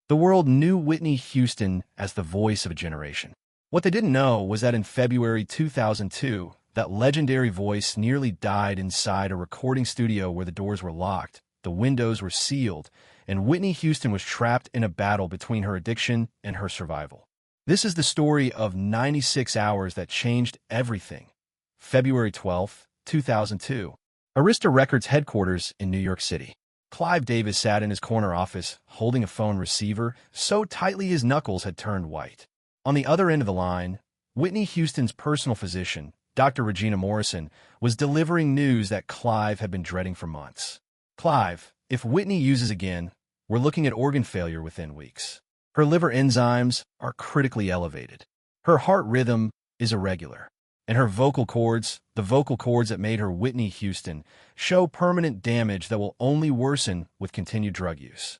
The world knew Whitney Houston as the voice of a generation. What they didn't know was that in February 2002, that legendary voice nearly died inside a recording studio where the doors were locked, the windows were sealed, and Whitney Houston was trapped in a battle between her addiction and her survival. This is the story of 96 hours that changed everything. February 12, 2002. Arista Records headquarters in New York City. Clive Davis sat in his corner office, holding a phone receiver so tightly his knuckles had turned white. On the other end of the line, Whitney Houston's personal physician, Dr. Regina Morrison, was delivering news that Clive had been dreading for months. "Clive, if Whitney uses again, we're looking at organ failure within weeks. Her liver enzymes are critically elevated. Her heart rhythm is irregular. And her vocal cords, the vocal cords that made her Whitney Houston, show permanent damage that will only worsen with continued drug use."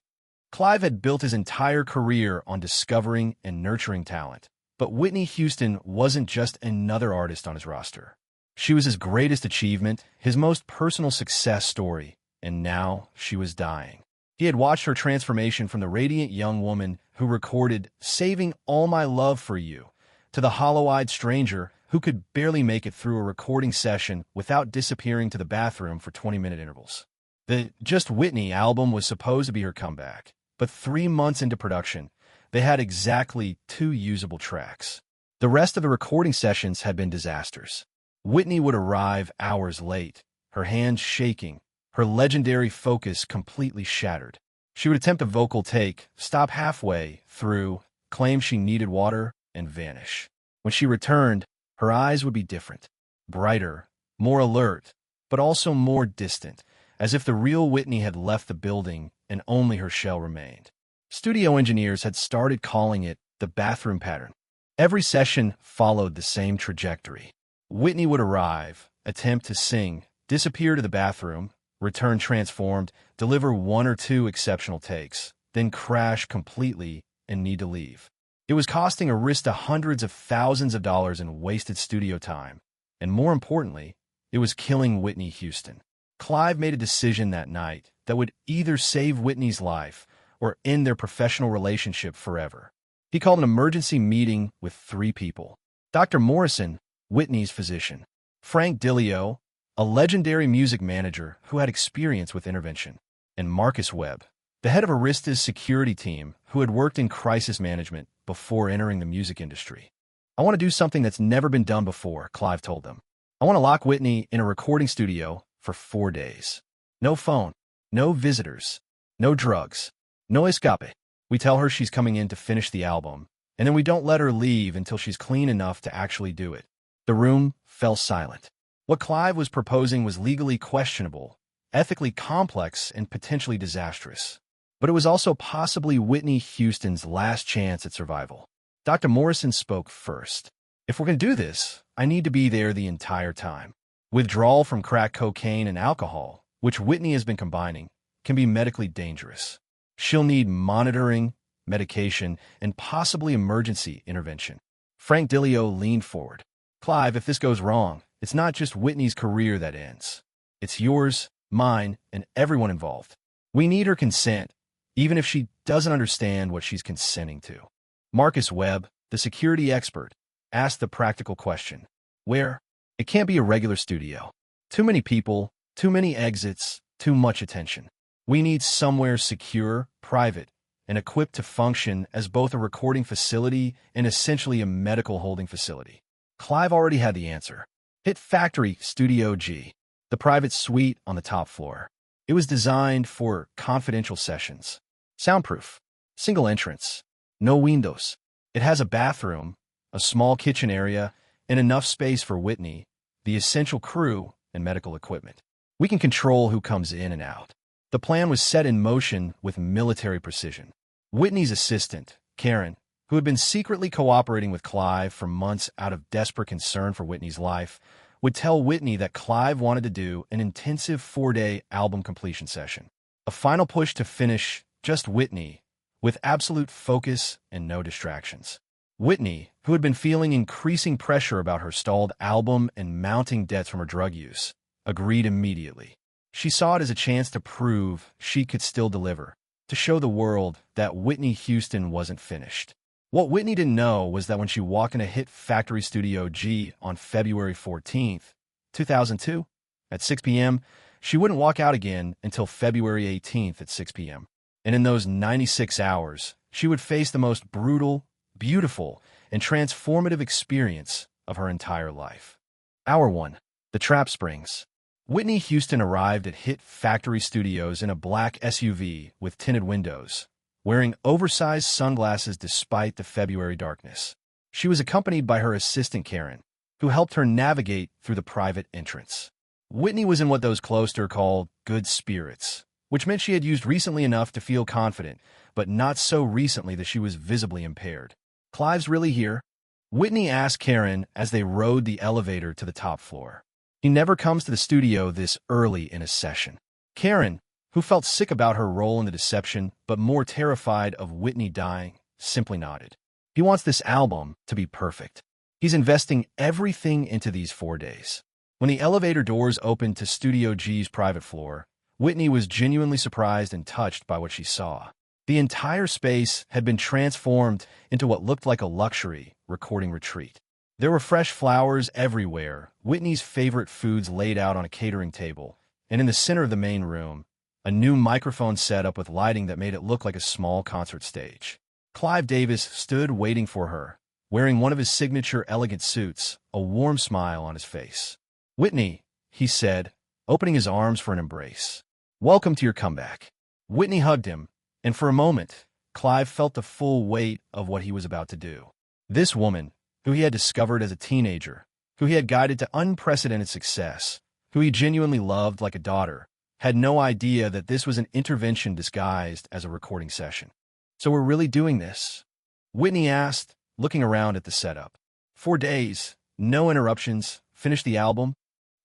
Clive had built his entire career on discovering and nurturing talent. But Whitney Houston wasn't just another artist on his roster. She was his greatest achievement, his most personal success story, and now she was dying. He had watched her transformation from the radiant young woman who recorded "Saving All My Love for You" to the hollow-eyed stranger who could barely make it through a recording session without disappearing to the bathroom for 20-minute intervals. The Just Whitney album was supposed to be her comeback, but 3 months into production, they had exactly 2 usable tracks. The rest of the recording sessions had been disasters. Whitney would arrive hours late, her hands shaking, her legendary focus completely shattered. She would attempt a vocal take, stop halfway through, claim she needed water, and vanish. When she returned, her eyes would be different, brighter, more alert, but also more distant, as if the real Whitney had left the building and only her shell remained. Studio engineers had started calling it the bathroom pattern. Every session followed the same trajectory. Whitney would arrive, attempt to sing, disappear to the bathroom, return transformed, deliver 1 or 2 exceptional takes, then crash completely and need to leave. It was costing Arista hundreds of thousands of dollars in wasted studio time, and more importantly, it was killing Whitney Houston. Clive made a decision that night that would either save Whitney's life or end their professional relationship forever. He called an emergency meeting with 3 people. Dr. Morrison, Whitney's physician; Frank Dillio, a legendary music manager who had experience with intervention; and Marcus Webb, the head of Arista's security team who had worked in crisis management before entering the music industry. "I want to do something that's never been done before," Clive told them. "I want to lock Whitney in a recording studio for 4 days. No phone, no visitors, no drugs, no escape. We tell her she's coming in to finish the album, and then we don't let her leave until she's clean enough to actually do it." The room fell silent. What Clive was proposing was legally questionable, ethically complex, and potentially disastrous. But it was also possibly Whitney Houston's last chance at survival. Dr. Morrison spoke first. "If we're going to do this, I need to be there the entire time. Withdrawal from crack cocaine and alcohol, which Whitney has been combining, can be medically dangerous. She'll need monitoring, medication, and possibly emergency intervention." Frank Dillio leaned forward. "Clive, if this goes wrong, it's not just Whitney's career that ends. It's yours, mine, and everyone involved. We need her consent, even if she doesn't understand what she's consenting to." Marcus Webb, the security expert, asked the practical question. "Where?" "It can't be a regular studio. Too many people, too many exits, too much attention. We need somewhere secure, private, and equipped to function as both a recording facility and essentially a medical holding facility." Clive already had the answer. Hit Factory Studio G, the private suite on the top floor. It was designed for confidential sessions. Soundproof, single entrance, no windows. It has a bathroom, a small kitchen area, and enough space for Whitney, the essential crew, and medical equipment. We can control who comes in and out. The plan was set in motion with military precision. Whitney's assistant, Karen, who had been secretly cooperating with Clive for months out of desperate concern for Whitney's life, would tell Whitney that Clive wanted to do an intensive 4-day album completion session. A final push to finish Just Whitney with absolute focus and no distractions. Whitney, who had been feeling increasing pressure about her stalled album and mounting debts from her drug use, agreed immediately. She saw it as a chance to prove she could still deliver, to show the world that Whitney Houston wasn't finished. What Whitney didn't know was that when she walked into Hit Factory Studio G on February 14th, 2002, at 6 p.m., she wouldn't walk out again until February 18th at 6 p.m. And in those 96 hours, she would face the most brutal, beautiful, and transformative experience of her entire life. Hour 1. The Trap Springs. Whitney Houston arrived at Hit Factory Studios in a black SUV with tinted windows, wearing oversized sunglasses despite the February darkness. She was accompanied by her assistant Karen, who helped her navigate through the private entrance. Whitney was in what those close to her called good spirits, which meant she had used recently enough to feel confident, but not so recently that she was visibly impaired. "Clive's really here?" Whitney asked Karen as they rode the elevator to the top floor. "He never comes to the studio this early in a session." Karen, who felt sick about her role in the deception but more terrified of Whitney dying, simply nodded. "He wants this album to be perfect. He's investing everything into these 4 days." When the elevator doors opened to Studio G's private floor, Whitney was genuinely surprised and touched by what she saw. The entire space had been transformed into what looked like a luxury recording retreat. There were fresh flowers everywhere, Whitney's favorite foods laid out on a catering table, and in the center of the main room, a new microphone setup with lighting that made it look like a small concert stage. Clive Davis stood waiting for her, wearing one of his signature elegant suits, a warm smile on his face. "Whitney," he said, opening his arms for an embrace. "Welcome to your comeback." Whitney hugged him, and for a moment, Clive felt the full weight of what he was about to do. This woman, who he had discovered as a teenager, who he had guided to unprecedented success, who he genuinely loved like a daughter, had no idea that this was an intervention disguised as a recording session. "So we're really doing this?" Whitney asked, looking around at the setup. 4 days, no interruptions, finish the album?"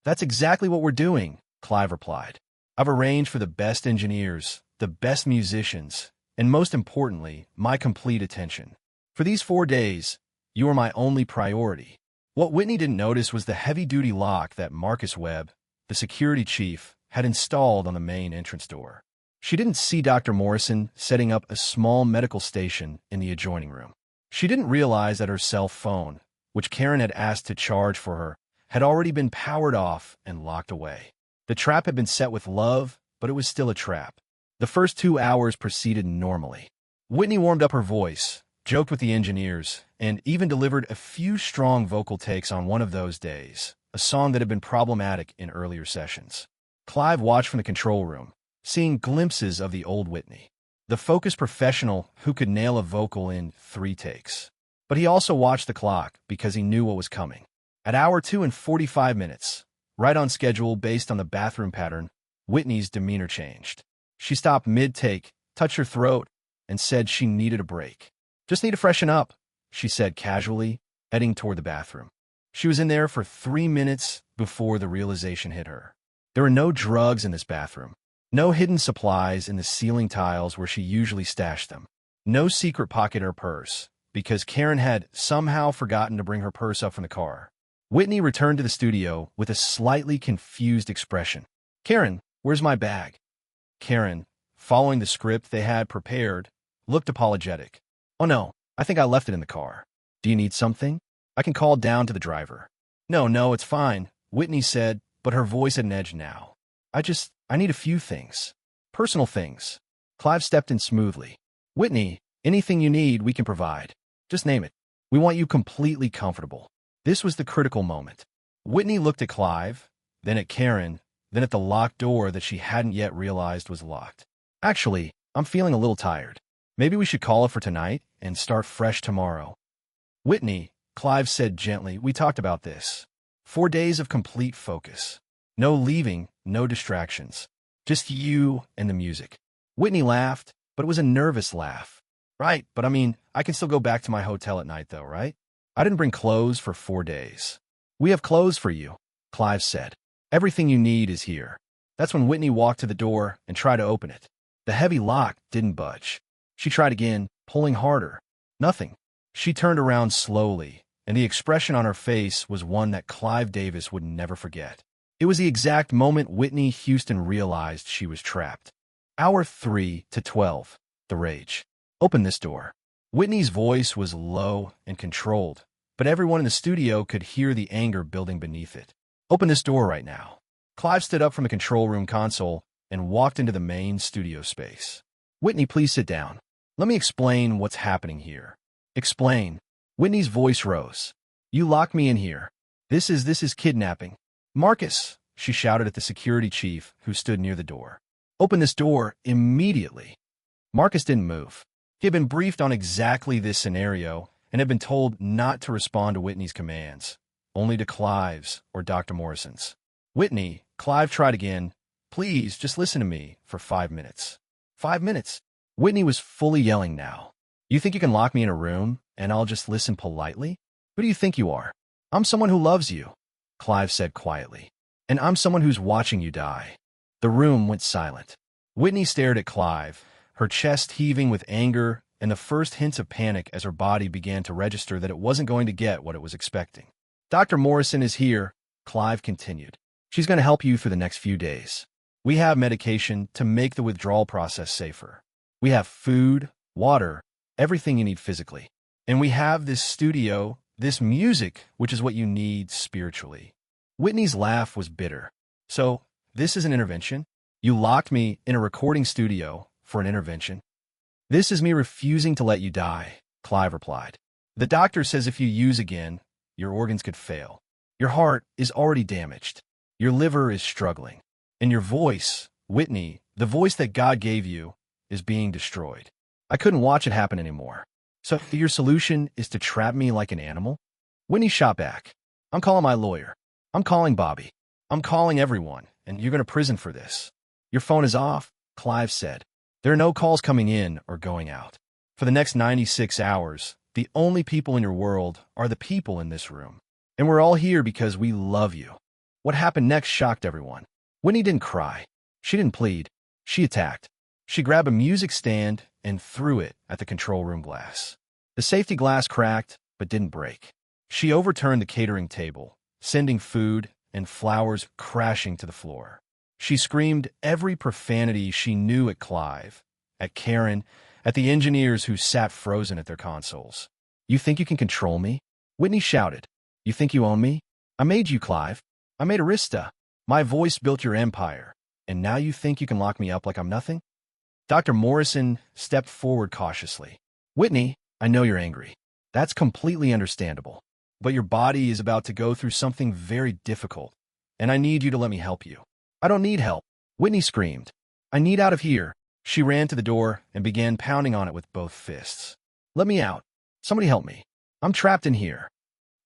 "That's exactly what we're doing," Clive replied. "I've arranged for the best engineers, the best musicians, and most importantly, my complete attention. For these 4 days, you are my only priority." What Whitney didn't notice was the heavy-duty lock that Marcus Webb, the security chief, had installed on the main entrance door. She didn't see Dr. Morrison setting up a small medical station in the adjoining room. She didn't realize that her cell phone, which Karen had asked to charge for her, had already been powered off and locked away. The trap had been set with love, but it was still a trap. The first 2 hours proceeded normally. Whitney warmed up her voice, joked with the engineers, and even delivered a few strong vocal takes on one of those days, a song that had been problematic in earlier sessions. Clive watched from the control room, seeing glimpses of the old Whitney, the focused professional who could nail a vocal in 3 takes. But he also watched the clock because he knew what was coming. At hour 2 and 45 minutes, right on schedule based on the bathroom pattern, Whitney's demeanor changed. She stopped mid-take, touched her throat, and said she needed a break. "Just need to freshen up," she said casually, heading toward the bathroom. She was in there for 3 minutes before the realization hit her. There were no drugs in this bathroom, no hidden supplies in the ceiling tiles where she usually stashed them, no secret pocket or purse, because Karen had somehow forgotten to bring her purse up from the car. Whitney returned to the studio with a slightly confused expression. "Karen, where's my bag?" Karen, following the script they had prepared, looked apologetic. "Oh no, I think I left it in the car. Do you need something? I can call down to the driver." No, it's fine," Whitney said, but her voice had an edge now. I need a few things. Personal things." Clive stepped in smoothly. "Whitney, anything you need, we can provide. Just name it. We want you completely comfortable." This was the critical moment. Whitney looked at Clive, then at Karen, then at the locked door that she hadn't yet realized was locked. "Actually, I'm feeling a little tired. Maybe we should call it for tonight and start fresh tomorrow." "Whitney," Clive said gently, "we talked about this. 4 days of complete focus. No leaving, no distractions. Just you and the music." Whitney laughed, but it was a nervous laugh. "Right, but I can still go back to my hotel at night though, right? I didn't bring clothes for 4 days." "We have clothes for you," Clive said. "Everything you need is here." That's when Whitney walked to the door and tried to open it. The heavy lock didn't budge. She tried again, pulling harder. Nothing. She turned around slowly, and the expression on her face was one that Clive Davis would never forget. It was the exact moment Whitney Houston realized she was trapped. Hour 3 to 12. The rage. Open this door. Whitney's voice was low and controlled, but everyone in the studio could hear the anger building beneath it. Open this door right now. Clive stood up from the control room console and walked into the main studio space. Whitney, please sit down. Let me explain what's happening here. Explain. Whitney's voice rose. You locked me in here. This is kidnapping. Marcus, she shouted at the security chief who stood near the door. Open this door immediately. Marcus didn't move. He had been briefed on exactly this scenario and had been told not to respond to Whitney's commands, only to Clive's or Dr. Morrison's. Whitney, Clive tried again. Please, just listen to me for 5 minutes. 5 minutes? Whitney was fully yelling now. You think you can lock me in a room and I'll just listen politely? Who do you think you are? I'm someone who loves you, Clive said quietly. And I'm someone who's watching you die. The room went silent. Whitney stared at Clive, her chest heaving with anger and the first hints of panic as her body began to register that it wasn't going to get what it was expecting. Dr. Morrison is here, Clive continued. She's going to help you for the next few days. We have medication to make the withdrawal process safer. We have food, water, everything you need physically. And we have this studio, this music, which is what you need spiritually. Whitney's laugh was bitter. So, this is an intervention? You locked me in a recording studio for an intervention? This is me refusing to let you die, Clive replied. The doctor says if you use again, your organs could fail. Your heart is already damaged. Your liver is struggling. And your voice, Whitney, the voice that God gave you, is being destroyed. I couldn't watch it happen anymore. So your solution is to trap me like an animal? Whitney shot back. I'm calling my lawyer. I'm calling Bobby. I'm calling everyone, and you're going to prison for this. Your phone is off, Clive said. There are no calls coming in or going out. For the next 96 hours, the only people in your world are the people in this room. And we're all here because we love you. What happened next shocked everyone. Whitney didn't cry. She didn't plead. She attacked. She grabbed a music stand and threw it at the control room glass. The safety glass cracked, but didn't break. She overturned the catering table, sending food and flowers crashing to the floor. She screamed every profanity she knew at Clive, at Karen, at the engineers who sat frozen at their consoles. You think you can control me? Whitney shouted. You think you own me? I made you, Clive. I made Arista. My voice built your empire. And now you think you can lock me up like I'm nothing? Dr. Morrison stepped forward cautiously. Whitney, I know you're angry. That's completely understandable. But your body is about to go through something very difficult, and I need you to let me help you. I don't need help, Whitney screamed. I need out of here. She ran to the door and began pounding on it with both fists. Let me out. Somebody help me. I'm trapped in here.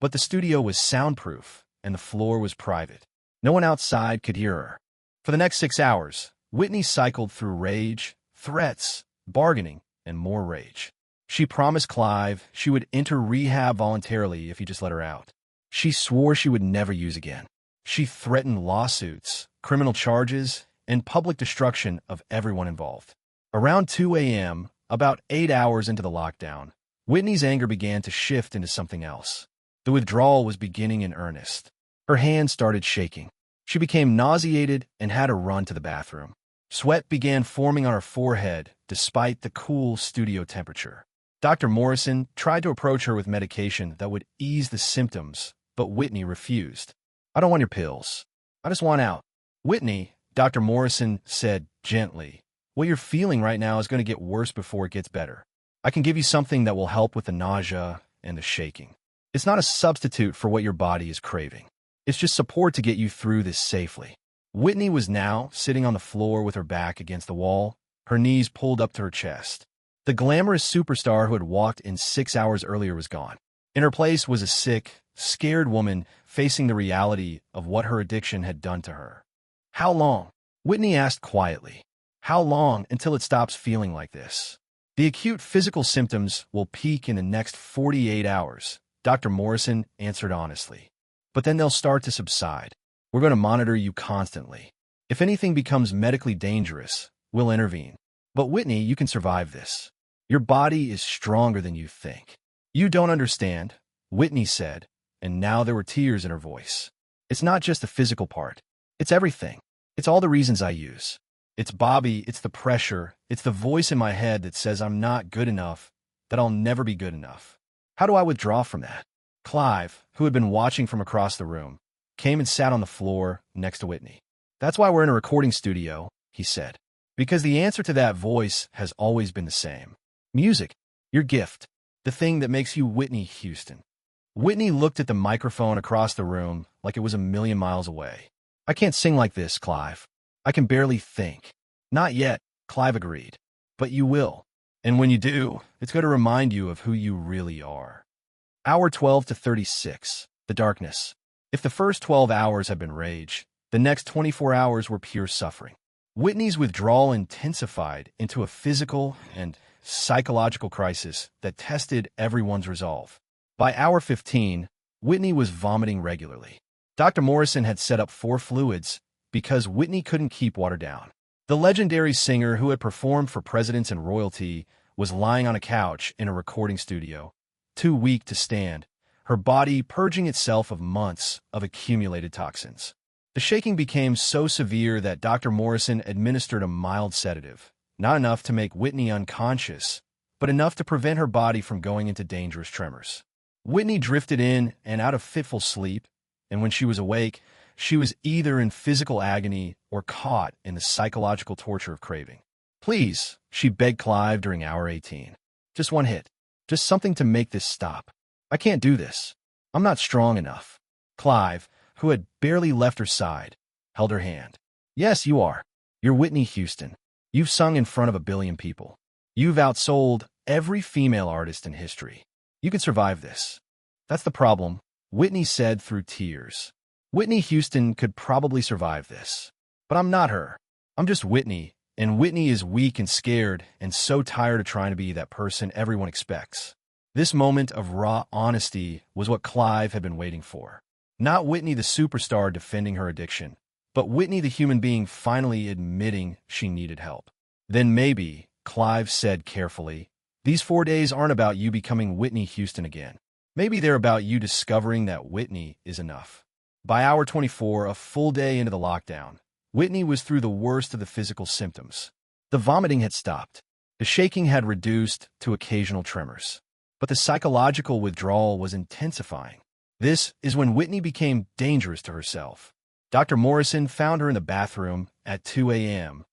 But the studio was soundproof, and the floor was private. No one outside could hear her. For the next 6 hours, Whitney cycled through rage, threats, bargaining, and more rage. She promised Clive she would enter rehab voluntarily if he just let her out. She swore she would never use again. She threatened lawsuits, criminal charges, and public destruction of everyone involved. Around 2 a.m., about 8 hours into the lockdown, Whitney's anger began to shift into something else. The withdrawal was beginning in earnest. Her hands started shaking. She became nauseated and had to run to the bathroom. Sweat began forming on her forehead despite the cool studio temperature. Dr. Morrison tried to approach her with medication that would ease the symptoms, but Whitney refused. I don't want your pills. I just want out. Whitney, Dr. Morrison said gently, what you're feeling right now is going to get worse before it gets better. I can give you something that will help with the nausea and the shaking. It's not a substitute for what your body is craving. It's just support to get you through this safely. Whitney was now sitting on the floor with her back against the wall, her knees pulled up to her chest. The glamorous superstar who had walked in 6 hours earlier was gone. In her place was a sick, scared woman facing the reality of what her addiction had done to her. How long? Whitney asked quietly. How long until it stops feeling like this? The acute physical symptoms will peak in the next 48 hours, Dr. Morrison answered honestly. But then they'll start to subside. We're going to monitor you constantly. If anything becomes medically dangerous, we'll intervene. But Whitney, you can survive this. Your body is stronger than you think. You don't understand, Whitney said, and now there were tears in her voice. It's not just the physical part. It's everything. It's all the reasons I use. It's Bobby, it's the pressure, it's the voice in my head that says I'm not good enough, that I'll never be good enough. How do I withdraw from that? Clive, who had been watching from across the room, came and sat on the floor next to Whitney. That's why we're in a recording studio, he said. Because the answer to that voice has always been the same. Music, your gift, the thing that makes you Whitney Houston. Whitney looked at the microphone across the room like it was a million miles away. I can't sing like this, Clive. I can barely think. Not yet, Clive agreed. But you will. And when you do, it's going to remind you of who you really are. Hour 12 to 36, the darkness. If the first 12 hours had been rage, the next 24 hours were pure suffering. Whitney's withdrawal intensified into a physical and psychological crisis that tested everyone's resolve. By hour 15, Whitney was vomiting regularly. Dr. Morrison had set up 4 fluids because Whitney couldn't keep water down. The legendary singer who had performed for presidents and royalty was lying on a couch in a recording studio, too weak to stand, her body purging itself of months of accumulated toxins. The shaking became so severe that Dr. Morrison administered a mild sedative, not enough to make Whitney unconscious, but enough to prevent her body from going into dangerous tremors. Whitney drifted in and out of fitful sleep, and when she was awake, she was either in physical agony or caught in the psychological torture of craving. Please, she begged Clive during hour 18. Just one hit. Just something to make this stop. I can't do this. I'm not strong enough. Clive, who had barely left her side, held her hand. Yes, you are. You're Whitney Houston. You've sung in front of 1 billion people. You've outsold every female artist in history. You can survive this. That's the problem, Whitney said through tears. Whitney Houston could probably survive this. But I'm not her. I'm just Whitney, and Whitney is weak and scared and so tired of trying to be that person everyone expects. This moment of raw honesty was what Clive had been waiting for. Not Whitney the superstar defending her addiction, but Whitney the human being finally admitting she needed help. Then maybe, Clive said carefully, these 4 days aren't about you becoming Whitney Houston again. Maybe they're about you discovering that Whitney is enough. By hour 24, a full day into the lockdown, Whitney was through the worst of the physical symptoms. The vomiting had stopped. The shaking had reduced to occasional tremors. But the psychological withdrawal was intensifying. This is when Whitney became dangerous to herself. Dr. Morrison found her in the bathroom at 2 a.m.,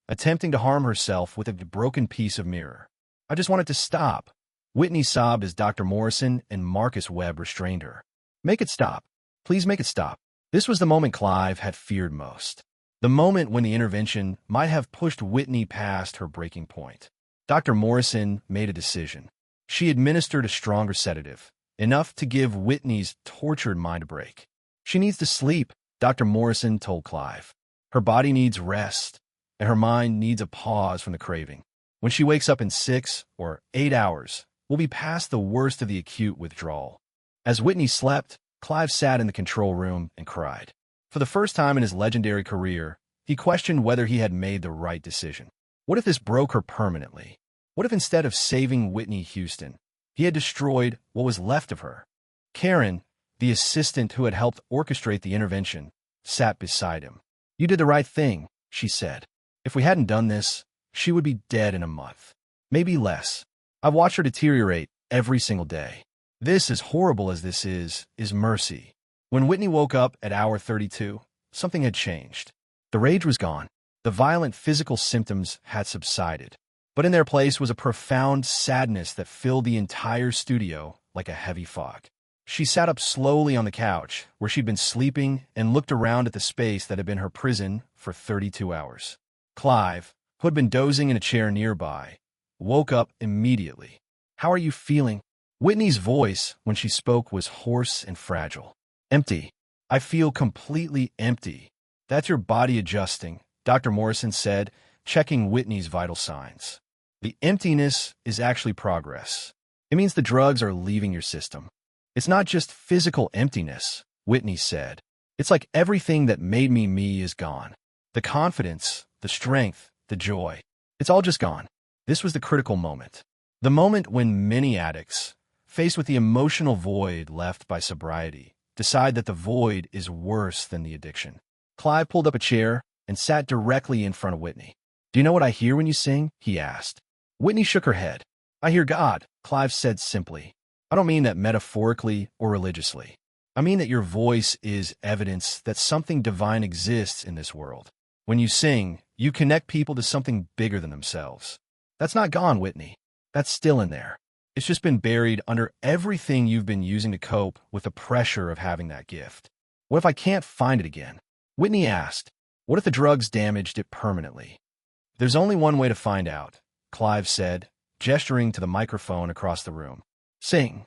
attempting to harm herself with a broken piece of mirror. I just want it to stop. Whitney sobbed as Dr. Morrison and Marcus Webb restrained her. Make it stop. Please make it stop. This was the moment Clive had feared most. The moment when the intervention might have pushed Whitney past her breaking point. Dr. Morrison made a decision. She administered a stronger sedative, enough to give Whitney's tortured mind a break. She needs to sleep, Dr. Morrison told Clive. Her body needs rest, and her mind needs a pause from the craving. When she wakes up in 6 or 8 hours, we'll be past the worst of the acute withdrawal. As Whitney slept, Clive sat in the control room and cried. For the first time in his legendary career, he questioned whether he had made the right decision. What if this broke her permanently? What if instead of saving Whitney Houston, he had destroyed what was left of her? Karen, the assistant who had helped orchestrate the intervention, sat beside him. You did the right thing, she said. If we hadn't done this, she would be dead in a month. Maybe less. I've watched her deteriorate every single day. This, as horrible as this is mercy. When Whitney woke up at hour 32, something had changed. The rage was gone. The violent physical symptoms had subsided. But in their place was a profound sadness that filled the entire studio like a heavy fog. She sat up slowly on the couch where she'd been sleeping and looked around at the space that had been her prison for 32 hours. Clive, who had been dozing in a chair nearby, woke up immediately. How are you feeling? Whitney's voice, when she spoke, was hoarse and fragile. Empty. I feel completely empty. That's your body adjusting, Dr. Morrison said, checking Whitney's vital signs. The emptiness is actually progress. It means the drugs are leaving your system. It's not just physical emptiness, Whitney said. It's like everything that made me me is gone. The confidence, the strength, the joy. It's all just gone. This was the critical moment. The moment when many addicts, faced with the emotional void left by sobriety, decide that the void is worse than the addiction. Clive pulled up a chair and sat directly in front of Whitney. Do you know what I hear when you sing? He asked. Whitney shook her head. I hear God, Clive said simply. I don't mean that metaphorically or religiously. I mean that your voice is evidence that something divine exists in this world. When you sing, you connect people to something bigger than themselves. That's not gone, Whitney. That's still in there. It's just been buried under everything you've been using to cope with the pressure of having that gift. What if I can't find it again? Whitney asked. What if the drugs damaged it permanently? There's only one way to find out, Clive said, gesturing to the microphone across the room. Sing.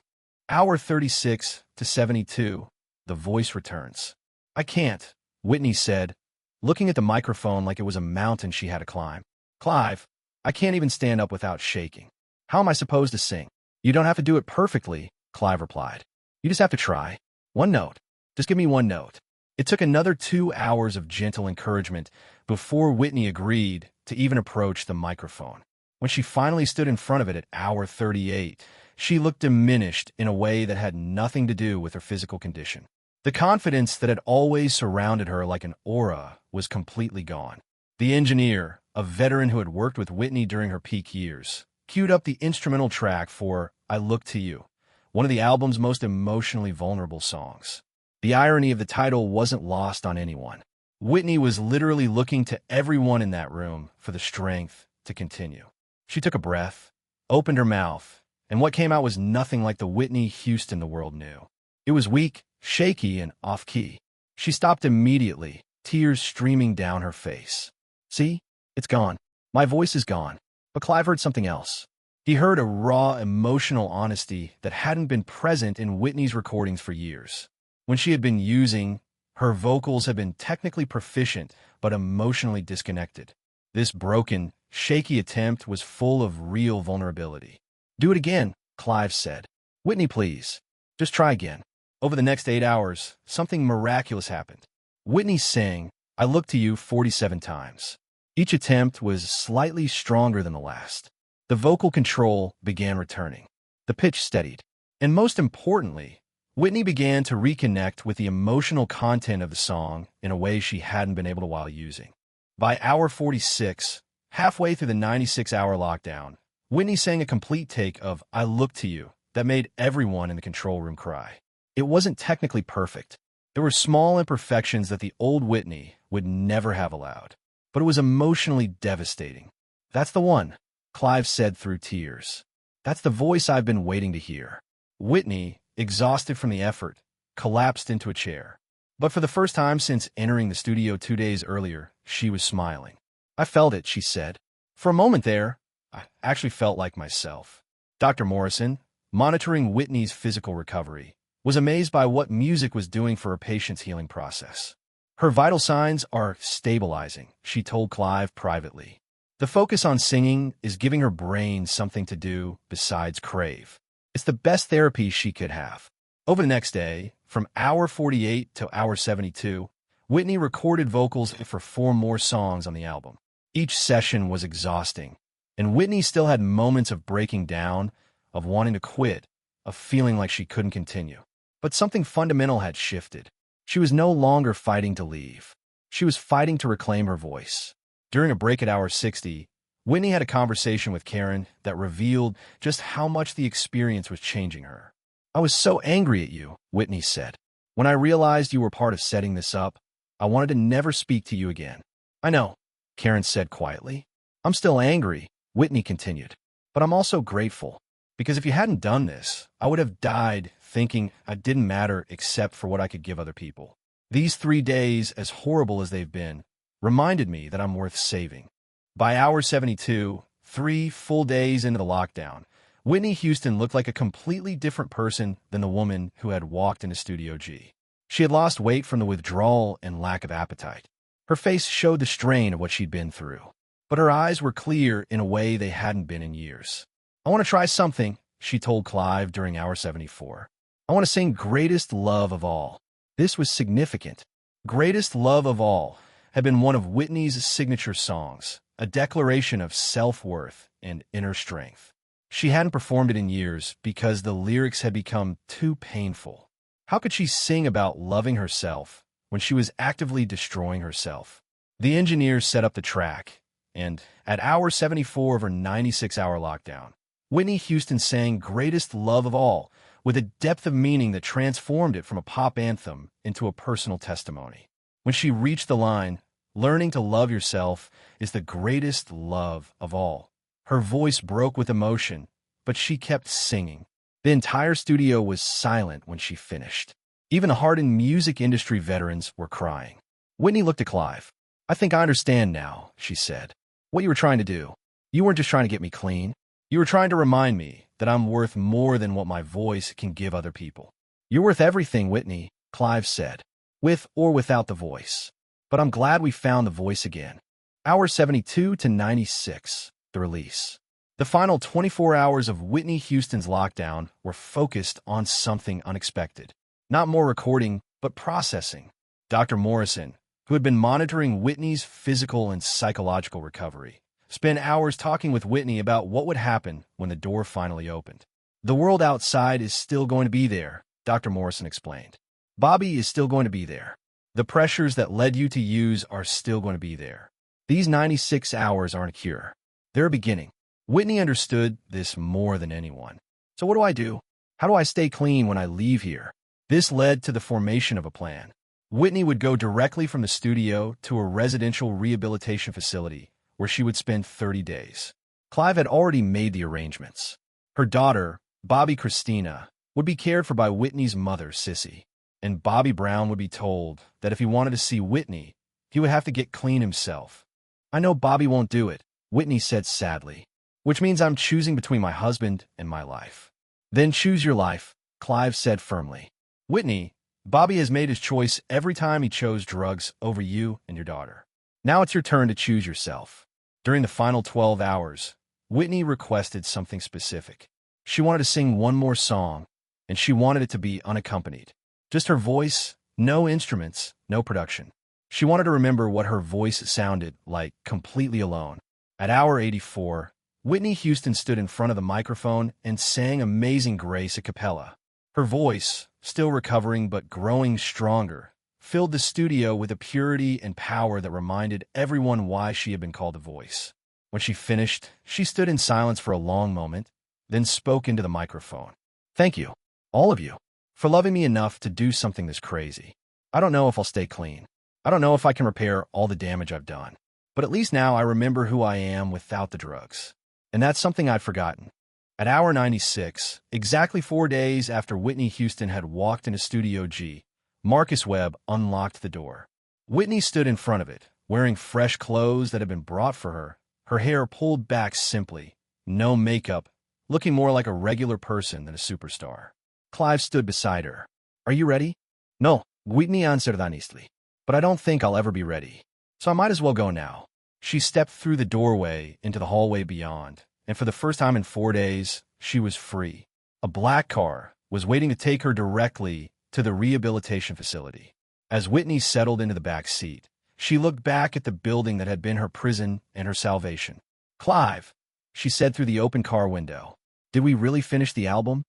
Hour 36 to 72. The voice returns. I can't, Whitney said, looking at the microphone like it was a mountain she had to climb. Clive, I can't even stand up without shaking. How am I supposed to sing? You don't have to do it perfectly, Clive replied. You just have to try. One note. Just give me one note. It took another 2 hours of gentle encouragement before Whitney agreed to even approach the microphone. When she finally stood in front of it at hour 38, she looked diminished in a way that had nothing to do with her physical condition. The confidence that had always surrounded her like an aura was completely gone. The engineer, a veteran who had worked with Whitney during her peak years, queued up the instrumental track for I Look to You, one of the album's most emotionally vulnerable songs. The irony of the title wasn't lost on anyone. Whitney was literally looking to everyone in that room for the strength to continue. She took a breath, opened her mouth, and what came out was nothing like the Whitney Houston the world knew. It was weak, shaky, and off-key. She stopped immediately, tears streaming down her face. See? It's gone. My voice is gone. But Clive heard something else. He heard a raw, emotional honesty that hadn't been present in Whitney's recordings for years. When she had been using, her vocals had been technically proficient, but emotionally disconnected. This broken, shaky attempt was full of real vulnerability. Do it again, Clive said. Whitney, please. Just try again. Over the next 8 hours, something miraculous happened. Whitney sang, I Look to You 47 times. Each attempt was slightly stronger than the last. The vocal control began returning. The pitch steadied. And most importantly, Whitney began to reconnect with the emotional content of the song in a way she hadn't been able to while using. By hour 46, halfway through the 96-hour lockdown, Whitney sang a complete take of I Look to You that made everyone in the control room cry. It wasn't technically perfect. There were small imperfections that the old Whitney would never have allowed. But it was emotionally devastating. That's the one, Clive said through tears. That's the voice I've been waiting to hear. Whitney, exhausted from the effort, collapsed into a chair. But for the first time since entering the studio 2 days earlier, she was smiling. I felt it, she said. For a moment there, I actually felt like myself. Dr. Morrison, monitoring Whitney's physical recovery, was amazed by what music was doing for her patient's healing process. Her vital signs are stabilizing, she told Clive privately. The focus on singing is giving her brain something to do besides crave. It's the best therapy she could have. Over the next day, from hour 48 to hour 72, Whitney recorded vocals for 4 more songs on the album. Each session was exhausting, and Whitney still had moments of breaking down, of wanting to quit, of feeling like she couldn't continue. But something fundamental had shifted. She was no longer fighting to leave. She was fighting to reclaim her voice. During a break at hour 60, Whitney had a conversation with Karen that revealed just how much the experience was changing her. I was so angry at you, Whitney said. When I realized you were part of setting this up, I wanted to never speak to you again. I know, Karen said quietly. I'm still angry, Whitney continued. But I'm also grateful. Because if you hadn't done this, I would have died thinking I didn't matter except for what I could give other people. These 3 days, as horrible as they've been, reminded me that I'm worth saving. By hour 72, 3 full days into the lockdown, Whitney Houston looked like a completely different person than the woman who had walked into Studio G. She had lost weight from the withdrawal and lack of appetite. Her face showed the strain of what she'd been through, but her eyes were clear in a way they hadn't been in years. I want to try something, she told Clive during hour 74. I want to sing Greatest Love of All. This was significant. Greatest Love of All had been one of Whitney's signature songs, a declaration of self-worth and inner strength. She hadn't performed it in years because the lyrics had become too painful. How could she sing about loving herself when she was actively destroying herself? The engineers set up the track, and at hour 74 of her 96-hour lockdown, Whitney Houston sang Greatest Love of All with a depth of meaning that transformed it from a pop anthem into a personal testimony. When she reached the line, "Learning to love yourself is the greatest love of all," her voice broke with emotion, but she kept singing. The entire studio was silent when she finished. Even hardened music industry veterans were crying. Whitney looked at Clive. "I think I understand now," she said. "What you were trying to do. You weren't just trying to get me clean. You were trying to remind me that I'm worth more than what my voice can give other people." "You're worth everything, Whitney," Clive said, "with or without the voice. But I'm glad we found the voice again." Hour 72 to 96, the release. The final 24 hours of Whitney Houston's lockdown were focused on something unexpected. Not more recording, but processing. Dr. Morrison, who had been monitoring Whitney's physical and psychological recovery, spent hours talking with Whitney about what would happen when the door finally opened. "The world outside is still going to be there," Dr. Morrison explained. "Bobby is still going to be there. The pressures that led you to use are still going to be there. These 96 hours aren't a cure. They're a beginning." Whitney understood this more than anyone. "So what do I do? How do I stay clean when I leave here?" This led to the formation of a plan. Whitney would go directly from the studio to a residential rehabilitation facility where she would spend 30 days. Clive had already made the arrangements. Her daughter, Bobby Christina, would be cared for by Whitney's mother, Sissy, and Bobby Brown would be told that if he wanted to see Whitney, he would have to get clean himself. "I know Bobby won't do it," Whitney said sadly, "which means I'm choosing between my husband and my life." "Then choose your life," Clive said firmly. "Whitney, Bobby has made his choice every time he chose drugs over you and your daughter. Now it's your turn to choose yourself." During the final 12 hours, Whitney requested something specific. She wanted to sing one more song, and she wanted it to be unaccompanied. Just her voice, no instruments, no production. She wanted to remember what her voice sounded like completely alone. At hour 84, Whitney Houston stood in front of the microphone and sang Amazing Grace a cappella. Her voice, still recovering but growing stronger, filled the studio with a purity and power that reminded everyone why she had been called the voice. When she finished, she stood in silence for a long moment, then spoke into the microphone. "Thank you, all of you, for loving me enough to do something this crazy. I don't know if I'll stay clean. I don't know if I can repair all the damage I've done. But at least now I remember who I am without the drugs. And that's something I'd forgotten." At hour 96, exactly 4 days after Whitney Houston had walked into Studio G, Marcus Webb unlocked the door. Whitney stood in front of it, wearing fresh clothes that had been brought for her hair pulled back simply, no makeup, looking more like a regular person than a superstar. Clive stood beside her. "Are you ready?" "No," Whitney answered honestly. "But I don't think I'll ever be ready. So I might as well go now." She stepped through the doorway into the hallway beyond, and for the first time in 4 days, she was free. A black car was waiting to take her directly to the rehabilitation facility. As Whitney settled into the back seat, she looked back at the building that had been her prison and her salvation. "Clive," she said through the open car window, "did we really finish the album?"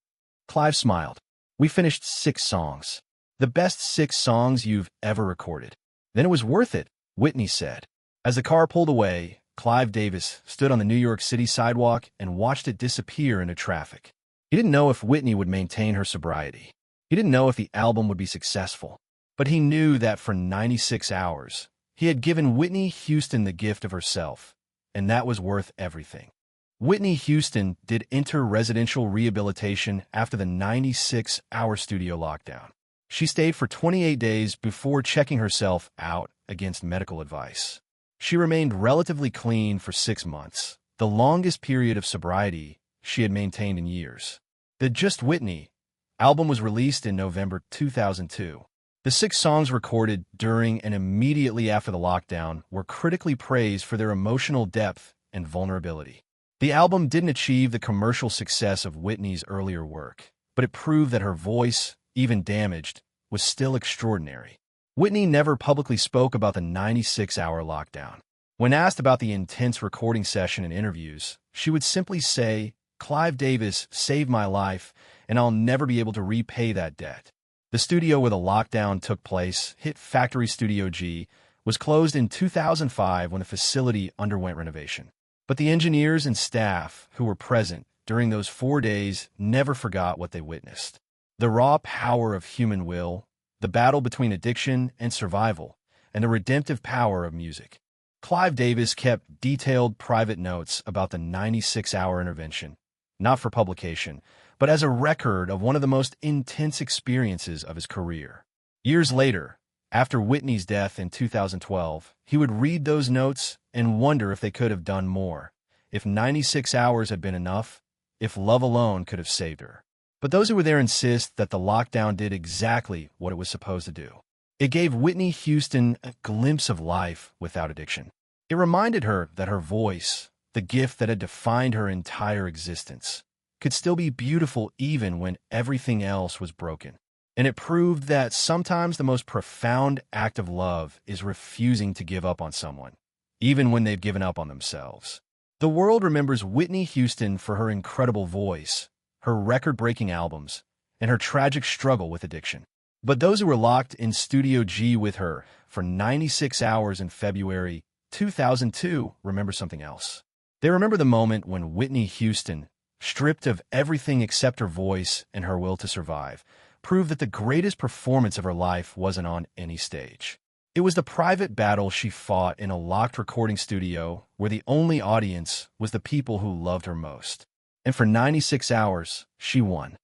Clive smiled. "We finished 6 songs. The best 6 songs you've ever recorded." "Then it was worth it," Whitney said. As the car pulled away, Clive Davis stood on the New York City sidewalk and watched it disappear into traffic. He didn't know if Whitney would maintain her sobriety. He didn't know if the album would be successful. But he knew that for 96 hours, he had given Whitney Houston the gift of herself, and that was worth everything. Whitney Houston did enter residential rehabilitation after the 96-hour studio lockdown. She stayed for 28 days before checking herself out against medical advice. She remained relatively clean for 6 months, the longest period of sobriety she had maintained in years. The Just Whitney album was released in November 2002. The 6 songs recorded during and immediately after the lockdown were critically praised for their emotional depth and vulnerability. The album didn't achieve the commercial success of Whitney's earlier work, but it proved that her voice, even damaged, was still extraordinary. Whitney never publicly spoke about the 96-hour lockdown. When asked about the intense recording session in interviews, she would simply say, "Clive Davis saved my life, and I'll never be able to repay that debt." The studio where the lockdown took place, Hit Factory Studio G, was closed in 2005 when the facility underwent renovation. But the engineers and staff who were present during those 4 days never forgot what they witnessed. The raw power of human will, the battle between addiction and survival, and the redemptive power of music. Clive Davis kept detailed private notes about the 96-hour intervention, not for publication, but as a record of one of the most intense experiences of his career. Years later, after Whitney's death in 2012, he would read those notes and wonder if they could have done more, if 96 hours had been enough, if love alone could have saved her. But those who were there insist that the lockdown did exactly what it was supposed to do. It gave Whitney Houston a glimpse of life without addiction. It reminded her that her voice, the gift that had defined her entire existence, could still be beautiful even when everything else was broken. And it proved that sometimes the most profound act of love is refusing to give up on someone, even when they've given up on themselves. The world remembers Whitney Houston for her incredible voice, her record-breaking albums, and her tragic struggle with addiction. But those who were locked in Studio G with her for 96 hours in February 2002 remember something else. They remember the moment when Whitney Houston, stripped of everything except her voice and her will to survive, proved that the greatest performance of her life wasn't on any stage. It was the private battle she fought in a locked recording studio where the only audience was the people who loved her most. And for 96 hours, she won.